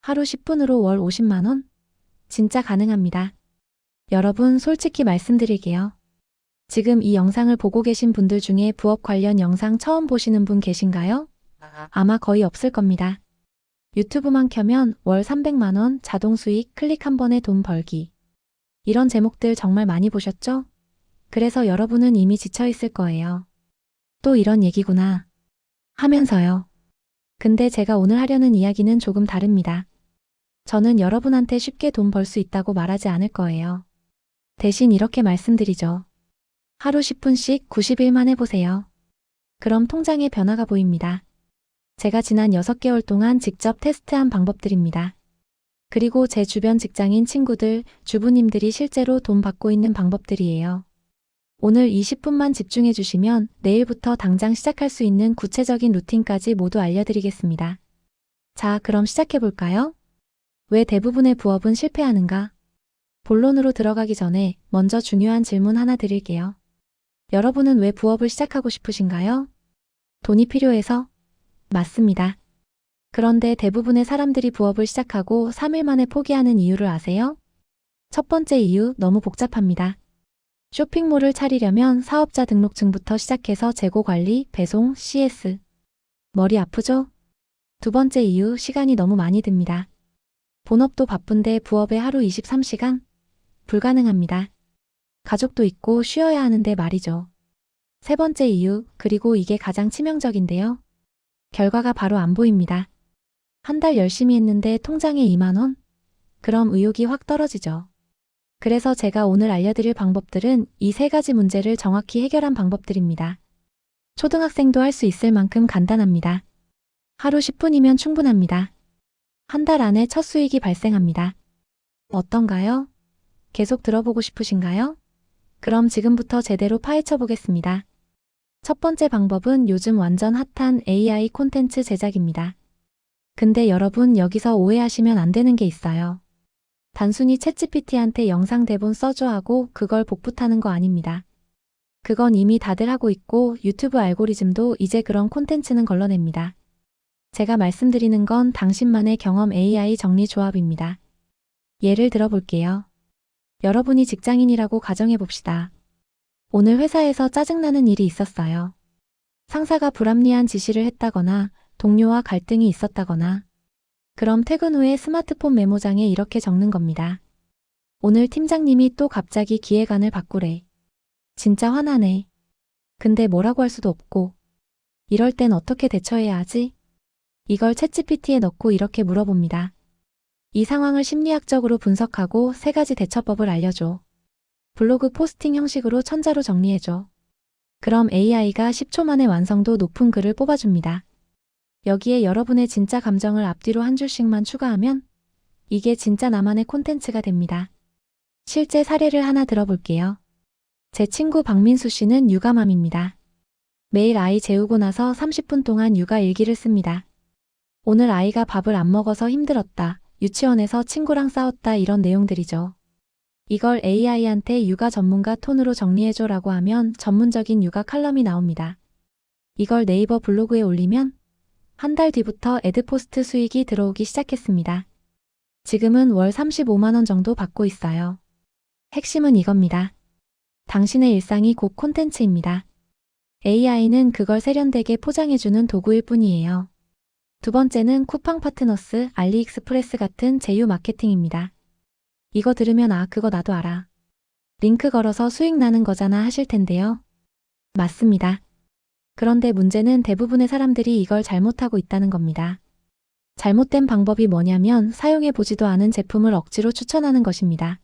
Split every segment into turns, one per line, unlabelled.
하루 10분으로 월 50만원? 진짜 가능합니다. 여러분, 솔직히 말씀드릴게요. 지금 이 영상을 보고 계신 분들 중에 부업 관련 영상 처음 보시는 분 계신가요? 아마 거의 없을 겁니다. 유튜브만 켜면 월 300만원 자동 수익 클릭 한 번에 돈 벌기. 이런 제목들 정말 많이 보셨죠? 그래서 여러분은 이미 지쳐 있을 거예요. 또 이런 얘기구나 하면서요. 근데 제가 오늘 하려는 이야기는 조금 다릅니다. 저는 여러분한테 쉽게 돈 벌 수 있다고 말하지 않을 거예요. 대신 이렇게 말씀드리죠. 하루 10분씩 90일만 해보세요. 그럼 통장에 변화가 보입니다. 제가 지난 6개월 동안 직접 테스트한 방법들입니다. 그리고 제 주변 직장인 친구들, 주부님들이 실제로 돈 받고 있는 방법들이에요. 오늘 20분만 집중해 주시면 내일부터 당장 시작할 수 있는 구체적인 루틴까지 모두 알려드리겠습니다. 자, 그럼 시작해 볼까요? 왜 대부분의 부업은 실패하는가? 본론으로 들어가기 전에 먼저 중요한 질문 하나 드릴게요. 여러분은 왜 부업을 시작하고 싶으신가요? 돈이 필요해서? 맞습니다. 그런데 대부분의 사람들이 부업을 시작하고 3일 만에 포기하는 이유를 아세요? 첫 번째 이유, 너무 복잡합니다. 쇼핑몰을 차리려면 사업자 등록증부터 시작해서 재고 관리, 배송, CS. 머리 아프죠? 두 번째 이유, 시간이 너무 많이 듭니다. 본업도 바쁜데 부업에 하루 23시간? 불가능합니다. 가족도 있고 쉬어야 하는데 말이죠. 세 번째 이유, 그리고 이게 가장 치명적인데요. 결과가 바로 안 보입니다. 한 달 열심히 했는데 통장에 2만원? 그럼 의욕이 확 떨어지죠. 그래서 제가 오늘 알려드릴 방법들은 이 세 가지 문제를 정확히 해결한 방법들입니다. 초등학생도 할 수 있을 만큼 간단합니다. 하루 10분이면 충분합니다. 한 달 안에 첫 수익이 발생합니다. 어떤가요? 계속 들어보고 싶으신가요? 그럼 지금부터 제대로 파헤쳐 보겠습니다. 첫 번째 방법은 요즘 완전 핫한 AI 콘텐츠 제작입니다. 근데 여러분, 여기서 오해하시면 안 되는 게 있어요. 단순히 챗GPT한테 영상 대본 써줘 하고 그걸 복붙 하는 거 아닙니다. 그건 이미 다들 하고 있고 유튜브 알고리즘도 이제 그런 콘텐츠는 걸러냅니다. 제가 말씀드리는 건 당신만의 경험 AI 정리 조합입니다. 예를 들어 볼게요. 여러분이 직장인이라고 가정해 봅시다. 오늘 회사에서 짜증나는 일이 있었어요. 상사가 불합리한 지시를 했다거나 동료와 갈등이 있었다거나. 그럼 퇴근 후에 스마트폰 메모장에 이렇게 적는 겁니다. 오늘 팀장님이 또 갑자기 기획안을 바꾸래. 진짜 화나네. 근데 뭐라고 할 수도 없고. 이럴 땐 어떻게 대처해야 하지? 이걸 챗GPT에 넣고 이렇게 물어봅니다. 이 상황을 심리학적으로 분석하고 3가지 대처법을 알려줘. 블로그 포스팅 형식으로 천자로 정리해줘. 그럼 AI가 10초 만에 완성도 높은 글을 뽑아줍니다. 여기에 여러분의 진짜 감정을 앞뒤로 한 줄씩만 추가하면 이게 진짜 나만의 콘텐츠가 됩니다. 실제 사례를 하나 들어볼게요. 제 친구 박민수 씨는 육아맘입니다. 매일 아이 재우고 나서 30분 동안 육아 일기를 씁니다. 오늘 아이가 밥을 안 먹어서 힘들었다. 유치원에서 친구랑 싸웠다. 이런 내용들이죠. 이걸 AI한테 육아 전문가 톤으로 정리해줘라고 하면 전문적인 육아 칼럼이 나옵니다. 이걸 네이버 블로그에 올리면 한 달 뒤부터 애드포스트 수익이 들어오기 시작했습니다. 지금은 월 35만원 정도 받고 있어요. 핵심은 이겁니다. 당신의 일상이 곧 콘텐츠입니다. AI는 그걸 세련되게 포장해주는 도구일 뿐이에요. 두 번째는 쿠팡 파트너스, 알리익스프레스 같은 제휴 마케팅입니다. 이거 들으면 아, 그거 나도 알아. 링크 걸어서 수익 나는 거잖아 하실 텐데요. 맞습니다. 그런데 문제는 대부분의 사람들이 이걸 잘못하고 있다는 겁니다. 잘못된 방법이 뭐냐면 사용해 보지도 않은 제품을 억지로 추천하는 것입니다.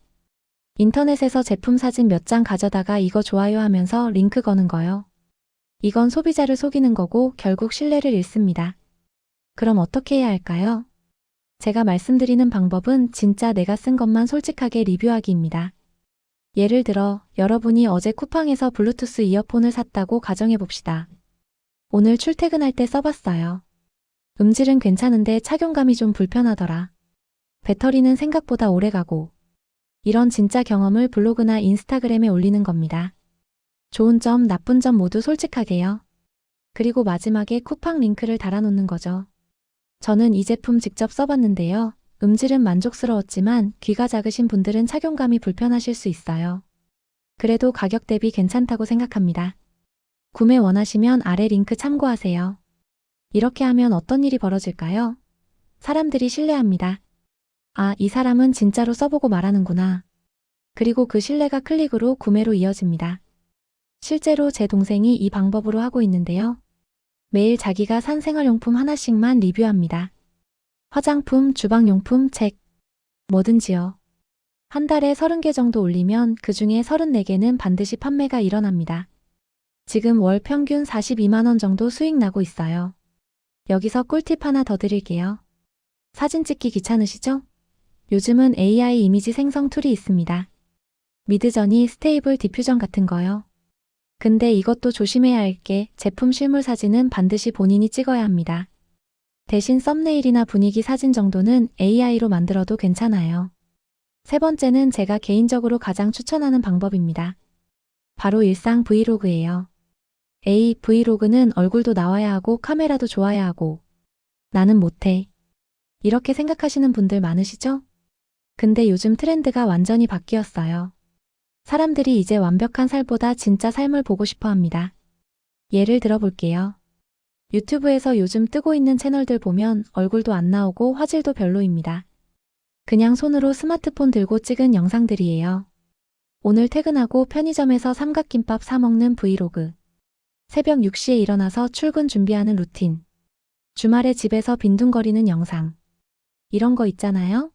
인터넷에서 제품 사진 몇 장 가져다가 이거 좋아요 하면서 링크 거는 거요. 이건 소비자를 속이는 거고 결국 신뢰를 잃습니다. 그럼 어떻게 해야 할까요? 제가 말씀드리는 방법은 진짜 내가 쓴 것만 솔직하게 리뷰하기입니다. 예를 들어 여러분이 어제 쿠팡에서 블루투스 이어폰을 샀다고 가정해 봅시다. 오늘 출퇴근할 때 써봤어요. 음질은 괜찮은데 착용감이 좀 불편하더라. 배터리는 생각보다 오래가고. 이런 진짜 경험을 블로그나 인스타그램에 올리는 겁니다. 좋은 점, 나쁜 점 모두 솔직하게요. 그리고 마지막에 쿠팡 링크를 달아놓는 거죠. 저는 이 제품 직접 써봤는데요. 음질은 만족스러웠지만 귀가 작으신 분들은 착용감이 불편하실 수 있어요. 그래도 가격 대비 괜찮다고 생각합니다. 구매 원하시면 아래 링크 참고하세요. 이렇게 하면 어떤 일이 벌어질까요? 사람들이 신뢰합니다. 아, 이 사람은 진짜로 써보고 말하는구나. 그리고 그 신뢰가 클릭으로 구매로 이어집니다. 실제로 제 동생이 이 방법으로 하고 있는데요. 매일 자기가 산 생활용품 하나씩만 리뷰합니다. 화장품, 주방용품, 책, 뭐든지요. 한 달에 30개 정도 올리면 그 중에 34개는 반드시 판매가 일어납니다. 지금 월 평균 42만 원 정도 수익 나고 있어요. 여기서 꿀팁 하나 더 드릴게요. 사진 찍기 귀찮으시죠? 요즘은 AI 이미지 생성 툴이 있습니다. 미드저니, 스테이블 디퓨전 같은 거요. 근데 이것도 조심해야 할 게 제품 실물 사진은 반드시 본인이 찍어야 합니다. 대신 썸네일이나 분위기 사진 정도는 AI로 만들어도 괜찮아요. 세 번째는 제가 개인적으로 가장 추천하는 방법입니다. 바로 일상 브이로그예요. 브이로그는 얼굴도 나와야 하고 카메라도 좋아야 하고 나는 못해. 이렇게 생각하시는 분들 많으시죠? 근데 요즘 트렌드가 완전히 바뀌었어요. 사람들이 이제 완벽한 살보다 진짜 삶을 보고 싶어 합니다. 예를 들어 볼게요. 유튜브에서 요즘 뜨고 있는 채널들 보면 얼굴도 안 나오고 화질도 별로입니다. 그냥 손으로 스마트폰 들고 찍은 영상들이에요. 오늘 퇴근하고 편의점에서 삼각김밥 사 먹는 브이로그. 새벽 6시에 일어나서 출근 준비하는 루틴. 주말에 집에서 빈둥거리는 영상. 이런 거 있잖아요?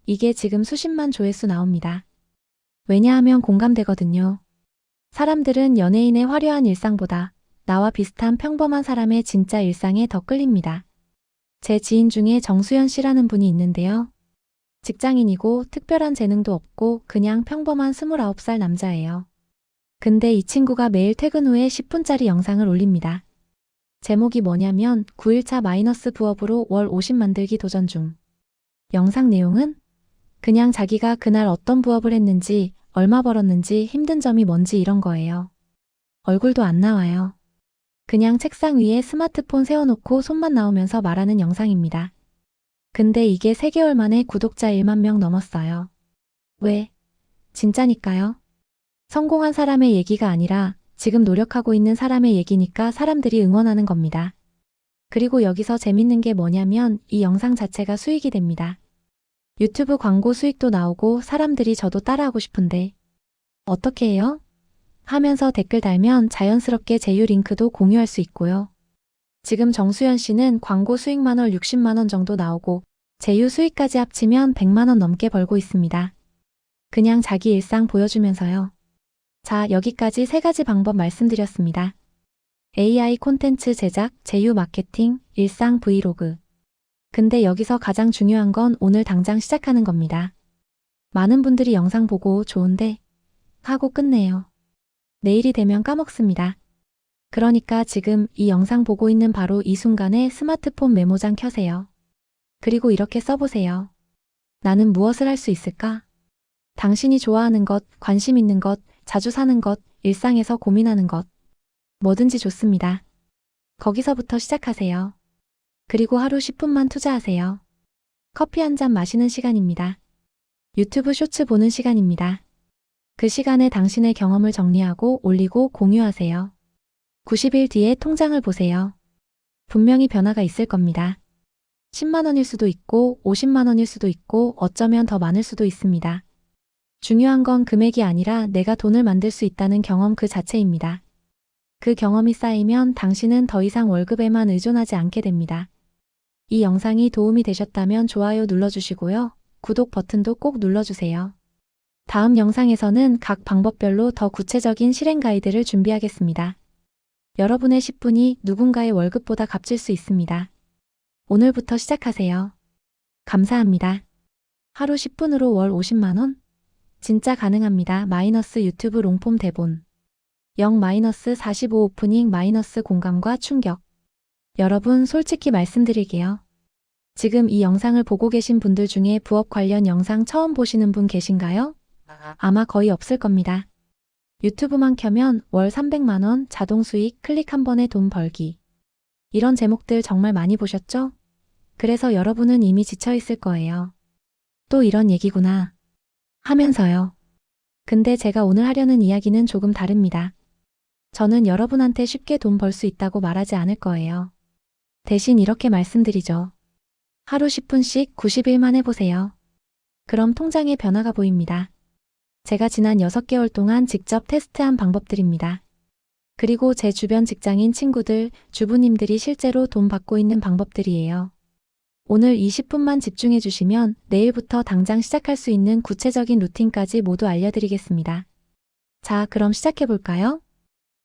이게 지금 수십만 조회수 나옵니다. 왜냐하면 공감되거든요. 사람들은 연예인의 화려한 일상보다 나와 비슷한 평범한 사람의 진짜 일상에 더 끌립니다. 제 지인 중에 정수연 씨라는 분이 있는데요. 직장인이고 특별한 재능도 없고 그냥 평범한 29살 남자예요. 근데 이 친구가 매일 퇴근 후에 10분짜리 영상을 올립니다. 제목이 뭐냐면 9일차 마이너스 부업으로 월 50 만들기 도전 중. 영상 내용은 그냥 자기가 그날 어떤 부업을 했는지, 얼마 벌었는지, 힘든 점이 뭔지 이런 거예요. 얼굴도 안 나와요. 그냥 책상 위에 스마트폰 세워놓고 손만 나오면서 말하는 영상입니다. 근데 이게 3개월 만에 구독자 1만 명 넘었어요. 왜? 진짜니까요. 성공한 사람의 얘기가 아니라 지금 노력하고 있는 사람의 얘기니까 사람들이 응원하는 겁니다. 그리고 여기서 재밌는 게 뭐냐면 이 영상 자체가 수익이 됩니다. 유튜브 광고 수익도 나오고 사람들이 저도 따라하고 싶은데 어떻게 해요? 하면서 댓글 달면 자연스럽게 제휴 링크도 공유할 수 있고요. 지금 정수연 씨는 광고 수익만 월 60만 원 정도 나오고 제휴 수익까지 합치면 100만 원 넘게 벌고 있습니다. 그냥 자기 일상 보여주면서요. 자, 여기까지 3가지 방법 말씀드렸습니다. AI 콘텐츠 제작, 제휴 마케팅, 일상 브이로그. 근데 여기서 가장 중요한 건 오늘 당장 시작하는 겁니다. 많은 분들이 영상 보고 좋은데 하고 끝내요. 내일이 되면 까먹습니다. 그러니까 지금 이 영상 보고 있는 바로 이 순간에 스마트폰 메모장 켜세요. 그리고 이렇게 써보세요. 나는 무엇을 할 수 있을까? 당신이 좋아하는 것, 관심 있는 것, 자주 사는 것, 일상에서 고민하는 것. 뭐든지 좋습니다. 거기서부터 시작하세요. 그리고 하루 10분만 투자하세요. 커피 한 잔 마시는 시간입니다. 유튜브 쇼츠 보는 시간입니다. 그 시간에 당신의 경험을 정리하고 올리고 공유하세요. 90일 뒤에 통장을 보세요. 분명히 변화가 있을 겁니다. 10만 원일 수도 있고 50만 원일 수도 있고 어쩌면 더 많을 수도 있습니다. 중요한 건 금액이 아니라 내가 돈을 만들 수 있다는 경험 그 자체입니다. 그 경험이 쌓이면 당신은 더 이상 월급에만 의존하지 않게 됩니다. 이 영상이 도움이 되셨다면 좋아요 눌러주시고요. 구독 버튼도 꼭 눌러주세요. 다음 영상에서는 각 방법별로 더 구체적인 실행 가이드를 준비하겠습니다. 여러분의 10분이 누군가의 월급보다 값질 수 있습니다. 오늘부터 시작하세요. 감사합니다. 하루 10분으로 월 50만 원? 진짜 가능합니다. 마이너스 유튜브 롱폼 대본. 0-45 오프닝 마이너스 공감과 충격. 여러분 솔직히 말씀드릴게요. 지금 이 영상을 보고 계신 분들 중에 부업 관련 영상 처음 보시는 분 계신가요? 아마 거의 없을 겁니다. 유튜브만 켜면 월 300만 원 자동 수익 클릭 한 번에 돈 벌기. 이런 제목들 정말 많이 보셨죠? 그래서 여러분은 이미 지쳐 있을 거예요. 또 이런 얘기구나 하면서요. 근데 제가 오늘 하려는 이야기는 조금 다릅니다. 저는 여러분한테 쉽게 돈 벌 수 있다고 말하지 않을 거예요. 대신 이렇게 말씀드리죠. 하루 10분씩 90일만 해보세요. 그럼 통장에 변화가 보입니다. 제가 지난 6개월 동안 직접 테스트한 방법들입니다. 그리고 제 주변 직장인 친구들, 주부님들이 실제로 돈 받고 있는 방법들이에요. 오늘 20분만 집중해 주시면 내일부터 당장 시작할 수 있는 구체적인 루틴까지 모두 알려드리겠습니다. 자, 그럼 시작해 볼까요?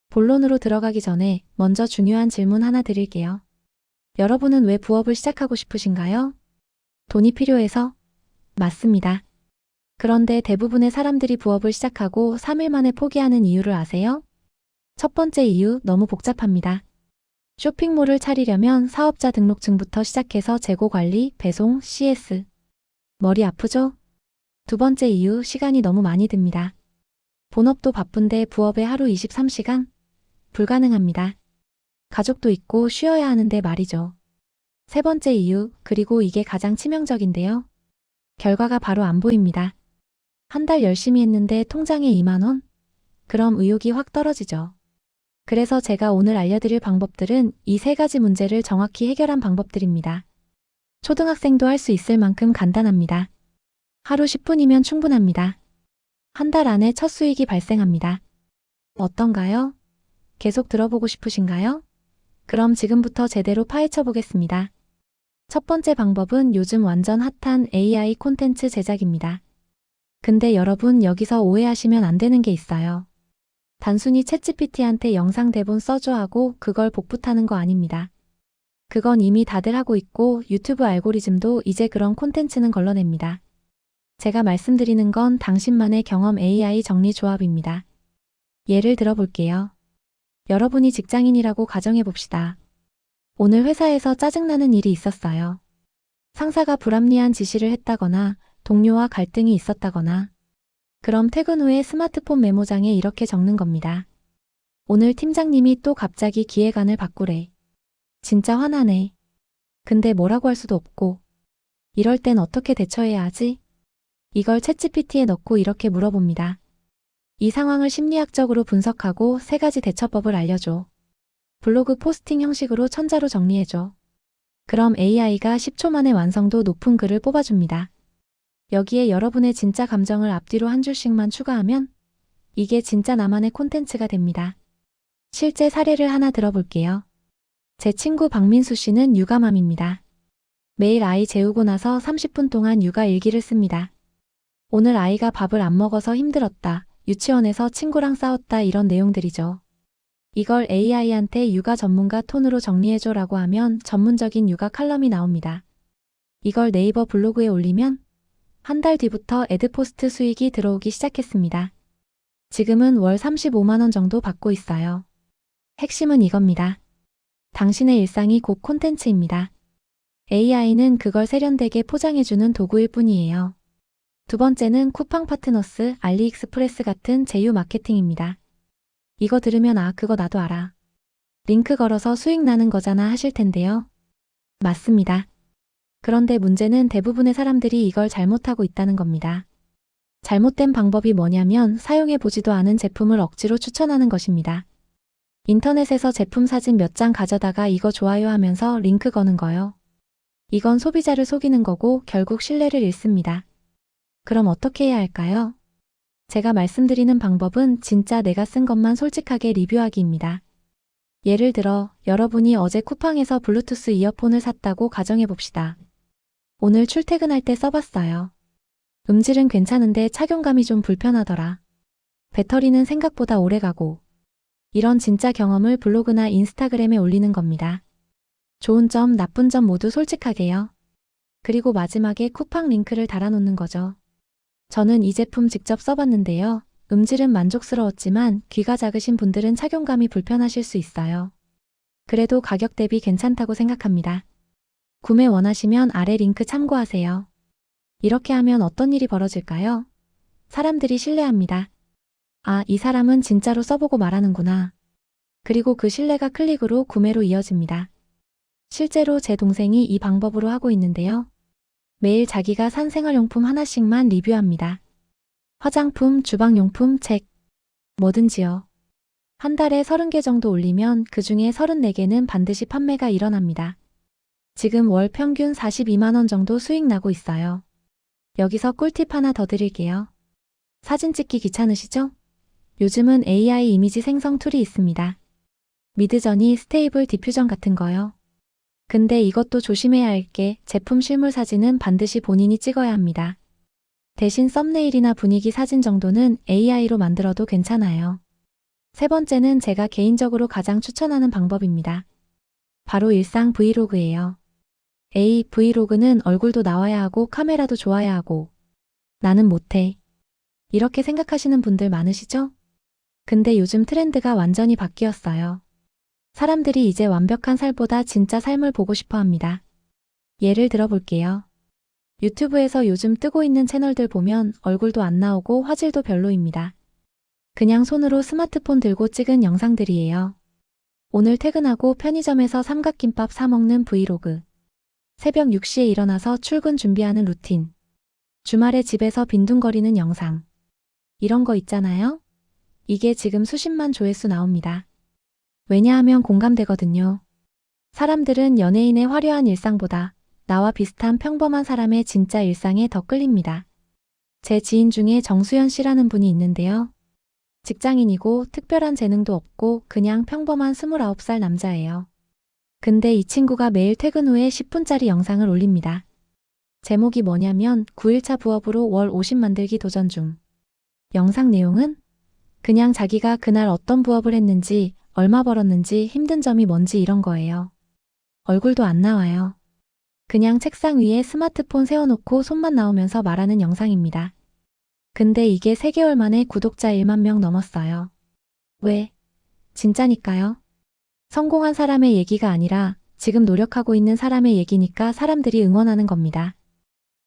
본론으로 들어가기 전에 먼저 중요한 질문 하나 드릴게요. 여러분은 왜 부업을 시작하고 싶으신가요? 돈이 필요해서? 맞습니다. 그런데 대부분의 사람들이 부업을 시작하고 3일 만에 포기하는 이유를 아세요? 첫 번째 이유, 너무 복잡합니다. 쇼핑몰을 차리려면 사업자 등록증부터 시작해서 재고 관리, 배송, CS. 머리 아프죠? 두 번째 이유, 시간이 너무 많이 듭니다. 본업도 바쁜데 부업에 하루 23시간? 불가능합니다. 가족도 있고 쉬어야 하는데 말이죠. 세 번째 이유, 그리고 이게 가장 치명적인데요. 결과가 바로 안 보입니다. 한 달 열심히 했는데 통장에 2만 원? 그럼 의욕이 확 떨어지죠. 그래서 제가 오늘 알려드릴 방법들은 이 세 가지 문제를 정확히 해결한 방법들입니다. 초등학생도 할 수 있을 만큼 간단합니다. 하루 10분이면 충분합니다. 한 달 안에 첫 수익이 발생합니다. 어떤가요? 계속 들어보고 싶으신가요? 그럼 지금부터 제대로 파헤쳐 보겠습니다. 첫 번째 방법은 요즘 완전 핫한 AI 콘텐츠 제작입니다. 근데 여러분, 여기서 오해하시면 안 되는 게 있어요. 단순히 챗GPT한테 영상 대본 써줘 하고 그걸 복붙하는 거 아닙니다. 그건 이미 다들 하고 있고 유튜브 알고리즘도 이제 그런 콘텐츠는 걸러냅니다. 제가 말씀드리는 건 당신만의 경험 AI 정리 조합입니다. 예를 들어 볼게요. 여러분이 직장인이라고 가정해 봅시다. 오늘 회사에서 짜증나는 일이 있었어요. 상사가 불합리한 지시를 했다거나 동료와 갈등이 있었다거나. 그럼 퇴근 후에 스마트폰 메모장에 이렇게 적는 겁니다. 오늘 팀장님이 또 갑자기 기획안을 바꾸래. 진짜 화나네. 근데 뭐라고 할 수도 없고. 이럴 땐 어떻게 대처해야 하지? 이걸 챗GPT에 넣고 이렇게 물어봅니다. 이 상황을 심리학적으로 분석하고 세 가지 대처법을 알려줘. 블로그 포스팅 형식으로 천자로 정리해줘. 그럼 AI가 10초 만에 완성도 높은 글을 뽑아줍니다. 여기에 여러분의 진짜 감정을 앞뒤로 한 줄씩만 추가하면 이게 진짜 나만의 콘텐츠가 됩니다. 실제 사례를 하나 들어볼게요. 제 친구 박민수 씨는 육아맘입니다. 매일 아이 재우고 나서 30분 동안 육아 일기를 씁니다. 오늘 아이가 밥을 안 먹어서 힘들었다. 유치원에서 친구랑 싸웠다. 이런 내용들이죠. 이걸 AI한테 육아 전문가 톤으로 정리해줘라고 하면 전문적인 육아 칼럼이 나옵니다. 이걸 네이버 블로그에 올리면 한 달 뒤부터 애드포스트 수익이 들어오기 시작했습니다. 지금은 월 35만 원 정도 받고 있어요. 핵심은 이겁니다. 당신의 일상이 곧 콘텐츠입니다. AI는 그걸 세련되게 포장해주는 도구일 뿐이에요. 두 번째는 쿠팡 파트너스, 알리익스프레스 같은 제휴 마케팅입니다. 이거 들으면 아, 그거 나도 알아. 링크 걸어서 수익 나는 거잖아 하실 텐데요. 맞습니다. 그런데 문제는 대부분의 사람들이 이걸 잘못하고 있다는 겁니다. 잘못된 방법이 뭐냐면 사용해보지도 않은 제품을 억지로 추천하는 것입니다. 인터넷에서 제품 사진 몇 장 가져다가 이거 좋아요 하면서 링크 거는 거요. 이건 소비자를 속이는 거고 결국 신뢰를 잃습니다. 그럼 어떻게 해야 할까요? 제가 말씀드리는 방법은 진짜 내가 쓴 것만 솔직하게 리뷰하기입니다. 예를 들어 여러분이 어제 쿠팡에서 블루투스 이어폰을 샀다고 가정해봅시다. 오늘 출퇴근할 때 써봤어요. 음질은 괜찮은데 착용감이 좀 불편하더라. 배터리는 생각보다 오래가고. 이런 진짜 경험을 블로그나 인스타그램에 올리는 겁니다. 좋은 점, 나쁜 점 모두 솔직하게요. 그리고 마지막에 쿠팡 링크를 달아놓는 거죠. 저는 이 제품 직접 써봤는데요. 음질은 만족스러웠지만 귀가 작으신 분들은 착용감이 불편하실 수 있어요. 그래도 가격 대비 괜찮다고 생각합니다. 구매 원하시면 아래 링크 참고하세요. 이렇게 하면 어떤 일이 벌어질까요? 사람들이 신뢰합니다. 아, 이 사람은 진짜로 써보고 말하는구나. 그리고 그 신뢰가 클릭으로 구매로 이어집니다. 실제로 제 동생이 이 방법으로 하고 있는데요. 매일 자기가 산 생활용품 하나씩만 리뷰합니다. 화장품, 주방용품, 책, 뭐든지요. 한 달에 30개 정도 올리면 그중에 34개는 반드시 판매가 일어납니다. 지금 월 평균 42만 원 정도 수익 나고 있어요. 여기서 꿀팁 하나 더 드릴게요. 사진 찍기 귀찮으시죠? 요즘은 AI 이미지 생성 툴이 있습니다. 미드저니, 스테이블 디퓨전 같은 거요. 근데 이것도 조심해야 할 게 제품 실물 사진은 반드시 본인이 찍어야 합니다. 대신 썸네일이나 분위기 사진 정도는 AI로 만들어도 괜찮아요. 세 번째는 제가 개인적으로 가장 추천하는 방법입니다. 바로 일상 브이로그예요. 브이로그는 얼굴도 나와야 하고 카메라도 좋아야 하고 나는 못해. 이렇게 생각하시는 분들 많으시죠? 근데 요즘 트렌드가 완전히 바뀌었어요. 사람들이 이제 완벽한 살보다 진짜 삶을 보고 싶어 합니다. 예를 들어 볼게요. 유튜브에서 요즘 뜨고 있는 채널들 보면 얼굴도 안 나오고 화질도 별로입니다. 그냥 손으로 스마트폰 들고 찍은 영상들이에요. 오늘 퇴근하고 편의점에서 삼각김밥 사 먹는 브이로그. 새벽 6시에 일어나서 출근 준비하는 루틴. 주말에 집에서 빈둥거리는 영상. 이런 거 있잖아요? 이게 지금 수십만 조회수 나옵니다. 왜냐하면 공감되거든요. 사람들은 연예인의 화려한 일상보다 나와 비슷한 평범한 사람의 진짜 일상에 더 끌립니다. 제 지인 중에 정수연 씨라는 분이 있는데요. 직장인이고 특별한 재능도 없고 그냥 평범한 29살 남자예요. 근데 이 친구가 매일 퇴근 후에 10분짜리 영상을 올립니다. 제목이 뭐냐면 9일차 부업으로 월 50 만들기 도전 중. 영상 내용은 그냥 자기가 그날 어떤 부업을 했는지, 얼마 벌었는지, 힘든 점이 뭔지 이런 거예요. 얼굴도 안 나와요. 그냥 책상 위에 스마트폰 세워놓고 손만 나오면서 말하는 영상입니다. 근데 이게 3개월 만에 구독자 1만 명 넘었어요. 왜? 진짜니까요. 성공한 사람의 얘기가 아니라 지금 노력하고 있는 사람의 얘기니까 사람들이 응원하는 겁니다.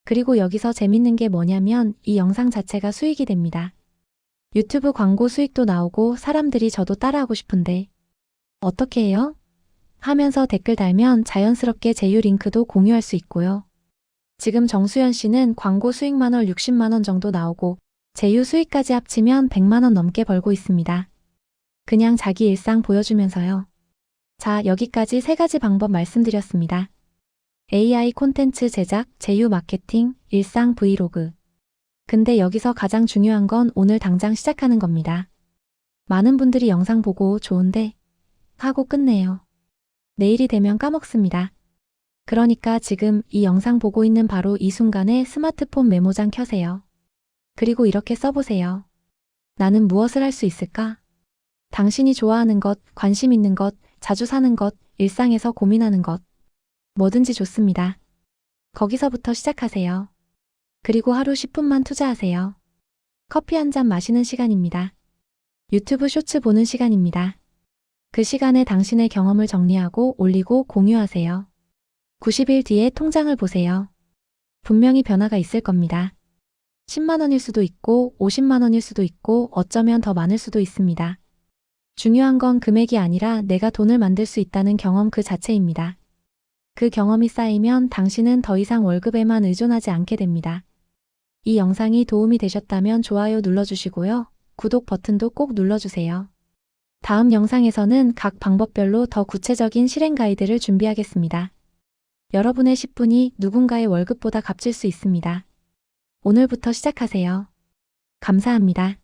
그리고 여기서 재밌는 게 뭐냐면 이 영상 자체가 수익이 됩니다. 유튜브 광고 수익도 나오고 사람들이 저도 따라하고 싶은데 어떻게 해요? 하면서 댓글 달면 자연스럽게 제휴 링크도 공유할 수 있고요. 지금 정수연 씨는 광고 수익만 월 60만 원 정도 나오고 제휴 수익까지 합치면 100만 원 넘게 벌고 있습니다. 그냥 자기 일상 보여주면서요. 자, 여기까지 3가지 방법 말씀드렸습니다. AI 콘텐츠 제작, 제휴 마케팅, 일상 브이로그. 근데 여기서 가장 중요한 건 오늘 당장 시작하는 겁니다. 많은 분들이 영상 보고 좋은데 하고 끝내요. 내일이 되면 까먹습니다. 그러니까 지금 이 영상 보고 있는 바로 이 순간에 스마트폰 메모장 켜세요. 그리고 이렇게 써보세요. 나는 무엇을 할 수 있을까? 당신이 좋아하는 것, 관심 있는 것, 자주 사는 것, 일상에서 고민하는 것. 뭐든지 좋습니다. 거기서부터 시작하세요. 그리고 하루 10분만 투자하세요. 커피 한 잔 마시는 시간입니다. 유튜브 쇼츠 보는 시간입니다. 그 시간에 당신의 경험을 정리하고 올리고 공유하세요. 90일 뒤에 통장을 보세요. 분명히 변화가 있을 겁니다. 10만 원일 수도 있고 50만 원일 수도 있고 어쩌면 더 많을 수도 있습니다. 중요한 건 금액이 아니라 내가 돈을 만들 수 있다는 경험 그 자체입니다. 그 경험이 쌓이면 당신은 더 이상 월급에만 의존하지 않게 됩니다. 이 영상이 도움이 되셨다면 좋아요 눌러주시고요. 구독 버튼도 꼭 눌러주세요. 다음 영상에서는 각 방법별로 더 구체적인 실행 가이드를 준비하겠습니다. 여러분의 10분이 누군가의 월급보다 값질 수 있습니다. 오늘부터 시작하세요. 감사합니다.